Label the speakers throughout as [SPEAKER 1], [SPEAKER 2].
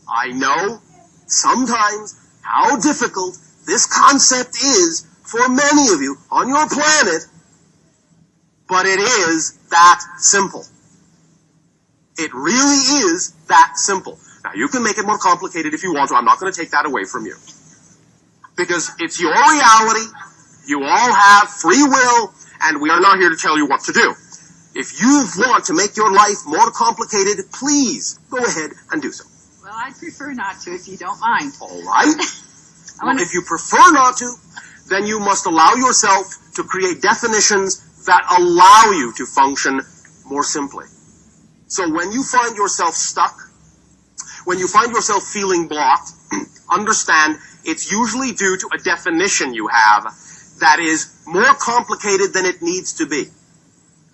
[SPEAKER 1] I know sometimes how difficult this concept is for many of you on your planet, but it is that simple. It really is that simple. Now, you can make it more complicated if you want to. I'm not going to take that away from you. Because it's your reality. You all have free will, and we are not here to tell you what to do. If you want to make your life more complicated, please go ahead and do so.
[SPEAKER 2] Well, I'd prefer not to, if you don't mind.
[SPEAKER 1] All right. Well, if you prefer not to, then you must allow yourself to create definitions that allow you to function more simply. So when you find yourself stuck, when you find yourself feeling blocked, understand it's usually due to a definition you have that is more complicated than it needs to be.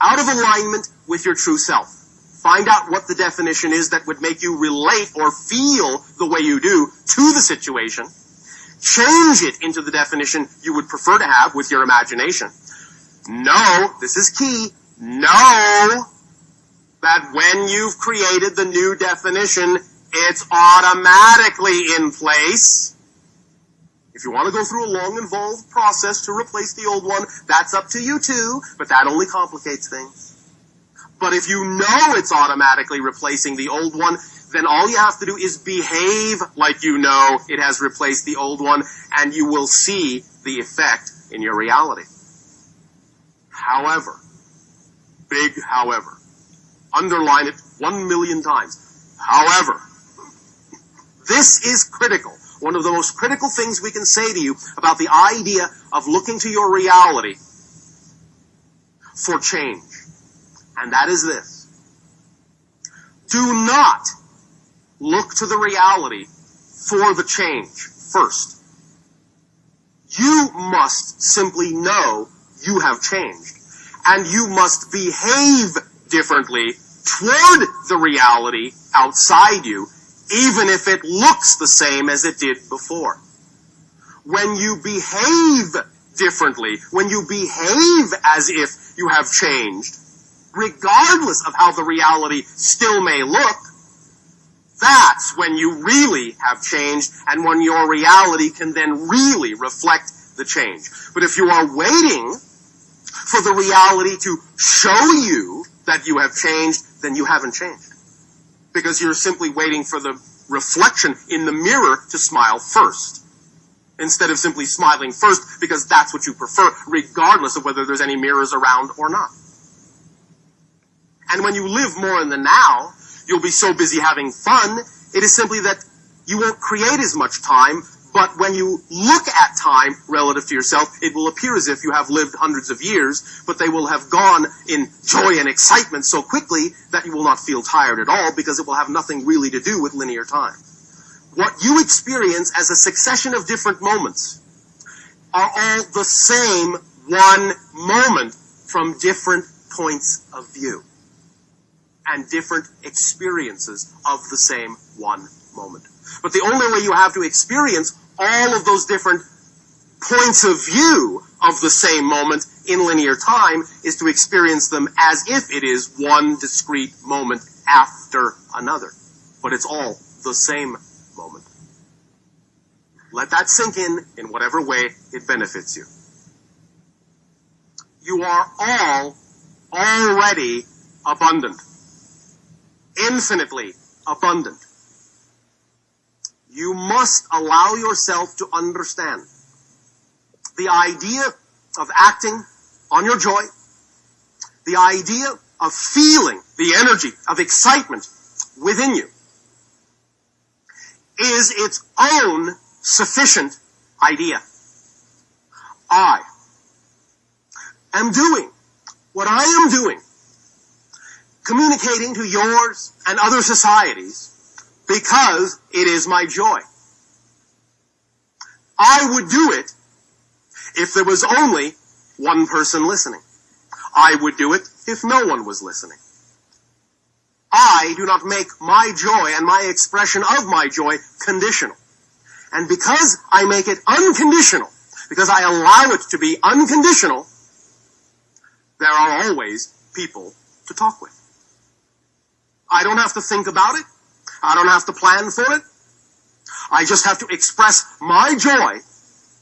[SPEAKER 1] Out of alignment with your true self. Find out what the definition is that would make you relate or feel the way you do to the situation. Change it into the definition you would prefer to have with your imagination. Know, this is key, know that when you've created the new definition, it's automatically in place. If you want to go through a long, involved process to replace the old one, that's up to you too, but that only complicates things. But if you know it's automatically replacing the old one, then all you have to do is behave like you know it has replaced the old one, and you will see the effect in your reality. However, big however, underline it 1,000,000 times. However, this is critical. One of the most critical things we can say to you about the idea of looking to your reality for change. And that is this. Do not look to the reality for the change first. You must simply know you have changed. And you must behave differently toward the reality outside you, even if it looks the same as it did before. When you behave differently, when you behave as if you have changed, regardless of how the reality still may look, that's when you really have changed and when your reality can then really reflect the change. But if you are waiting for the reality to show you that you have changed, then you haven't changed. Because you're simply waiting for the reflection in the mirror to smile first, instead of simply smiling first because that's what you prefer, regardless of whether there's any mirrors around or not. And when you live more in the now, you'll be so busy having fun, it is simply that you won't create as much time, but when you look at time relative to yourself, it will appear as if you have lived hundreds of years, but they will have gone in joy and excitement so quickly that you will not feel tired at all, because it will have nothing really to do with linear time. What you experience as a succession of different moments are all the same one moment from different points of view and different experiences of the same one moment. But the only way you have to experience all of those different points of view of the same moment in linear time is to experience them as if it is one discrete moment after another. But it's all the same moment. Let that sink in whatever way it benefits you. You are all already abundant. Infinitely abundant. You must allow yourself to understand the idea of acting on your joy, the idea of feeling the energy of excitement within you is its own sufficient idea. I am doing what I am doing, communicating to yours and other societies, because it is my joy. I would do it if there was only one person listening. I would do it if no one was listening. I do not make my joy and my expression of my joy conditional. And because I make it unconditional, because I allow it to be unconditional, there are always people to talk with. I don't have to think about it. I don't have to plan for it. I just have to express my joy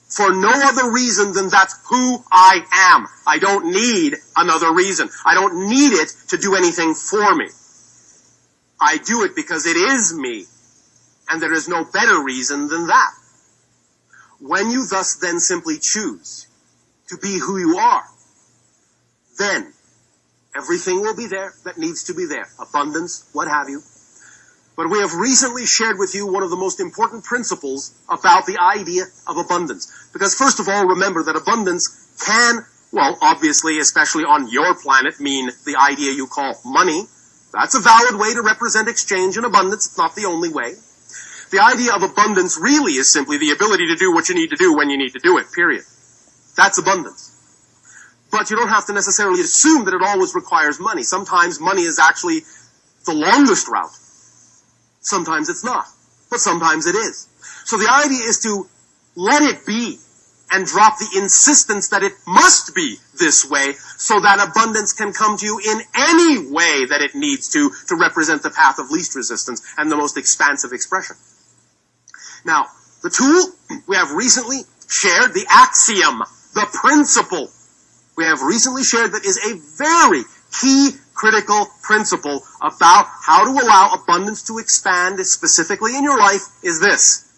[SPEAKER 1] for no other reason than that's who I am. I don't need another reason. I don't need it to do anything for me. I do it because it is me, and there is no better reason than that. When you thus then simply choose to be who you are, then everything will be there that needs to be there. Abundance, what have you. But we have recently shared with you one of the most important principles about the idea of abundance. Because first of all, remember that abundance can, well, obviously, especially on your planet, mean the idea you call money. That's a valid way to represent exchange and abundance. It's not the only way. The idea of abundance really is simply the ability to do what you need to do when you need to do it, period. That's abundance. But you don't have to necessarily assume that it always requires money. Sometimes money is actually the longest route. Sometimes it's not, but sometimes it is. So the idea is to let it be and drop the insistence that it must be this way so that abundance can come to you in any way that it needs to represent the path of least resistance and the most expansive expression. Now, the tool we have recently shared, the axiom, the principle we have recently shared that is a very key critical principle about how to allow abundance to expand specifically in your life is this.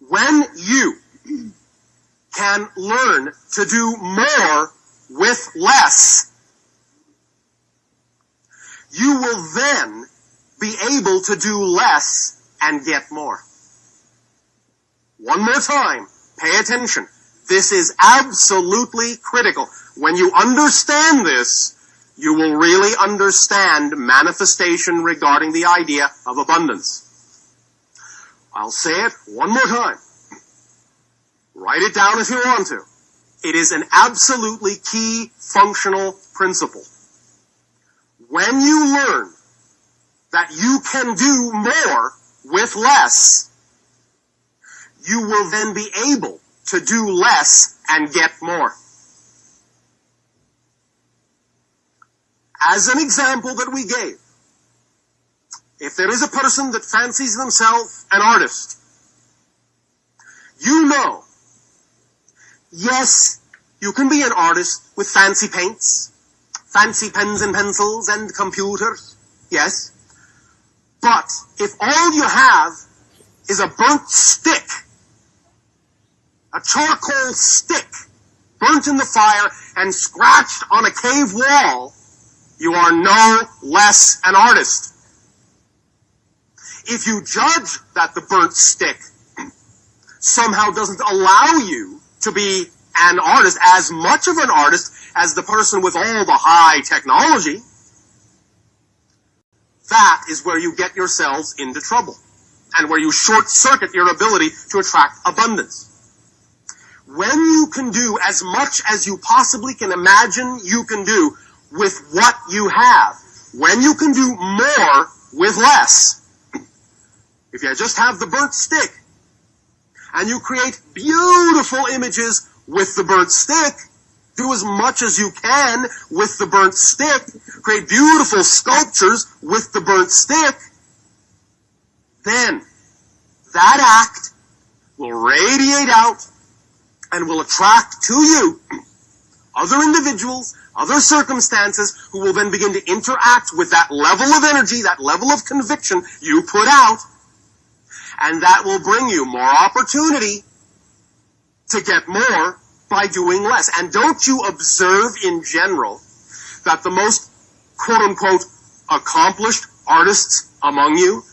[SPEAKER 1] When you can learn to do more with less, you will then be able to do less and get more. One more time, pay attention. This is absolutely critical. When you understand this, you will really understand manifestation regarding the idea of abundance. I'll say it one more time. Write it down if you want to. It is an absolutely key functional principle. When you learn that you can do more with less, you will then be able to do less and get more. As an example that we gave, if there is a person that fancies themselves an artist, you know, yes, you can be an artist with fancy paints, fancy pens and pencils and computers, yes. But if all you have is a burnt stick, a charcoal stick, burnt in the fire and scratched on a cave wall, you are no less an artist. If you judge that the burnt stick somehow doesn't allow you to be an artist, as much of an artist as the person with all the high technology, that is where you get yourselves into trouble and where you short-circuit your ability to attract abundance. When you can do as much as you possibly can imagine you can do with what you have, when you can do more with less, if you just have the burnt stick and you create beautiful images with the burnt stick, do as much as you can with the burnt stick, create beautiful sculptures with the burnt stick, then that act will radiate out and will attract to you other individuals, other circumstances who will then begin to interact with that level of energy, that level of conviction you put out, and that will bring you more opportunity to get more by doing less. And don't you observe in general that the most quote-unquote accomplished artists among you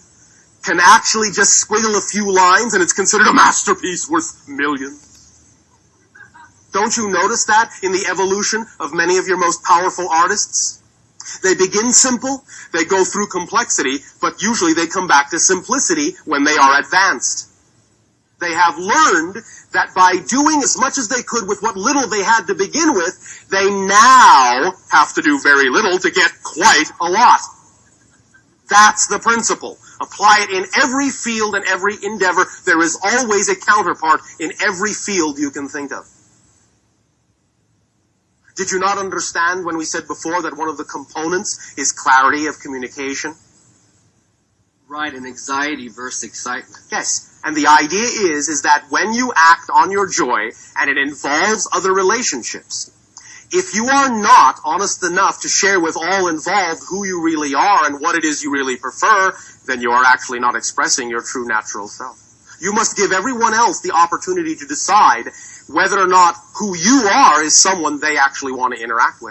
[SPEAKER 1] can actually just squiggle a few lines and it's considered a masterpiece worth millions? Don't you notice that in the evolution of many of your most powerful artists? They begin simple, they go through complexity, but usually they come back to simplicity when they are advanced. They have learned that by doing as much as they could with what little they had to begin with, they now have to do very little to get quite a lot. That's the principle. Apply it in every field and every endeavor. There is always a counterpart in every field you can think of. Did you not understand when we said before that one of the components is clarity of communication?
[SPEAKER 3] Right, and anxiety versus excitement.
[SPEAKER 1] Yes, and the idea is that when you act on your joy, and it involves other relationships, if you are not honest enough to share with all involved who you really are and what it is you really prefer, then you are actually not expressing your true natural self. You must give everyone else the opportunity to decide whether or not who you are is someone they actually want to interact with.